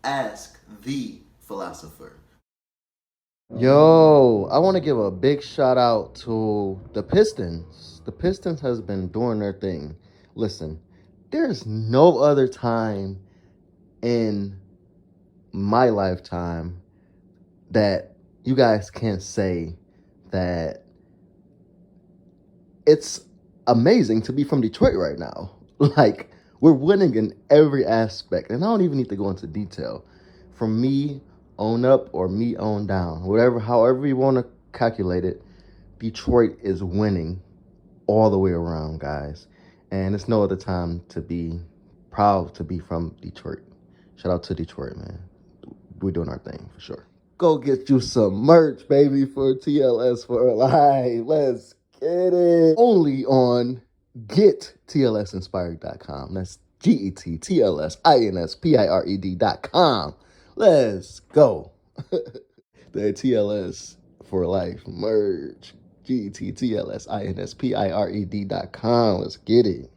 Ask the philosopher. Yo, I want to give a big shout out to the Pistons. The Pistons has been doing their thing. Listen, there's no other time in my lifetime that you guys can't say that it's amazing to be from Detroit right now. Like, we're winning in every aspect. And I don't even need to go into detail. From me on up or me on down, whatever, however you want to calculate it, Detroit is winning all the way around, guys. And it's no other time to be proud to be from Detroit. Shout out to Detroit, man. We're doing our thing for sure. Go get you some merch, baby, for TLS for life. Let's get it. Only on GetTLSinspired.com. That's GetTLSinspired.com. Let's go. The TLS for life merch. GetTLSinspired.com. Let's get it.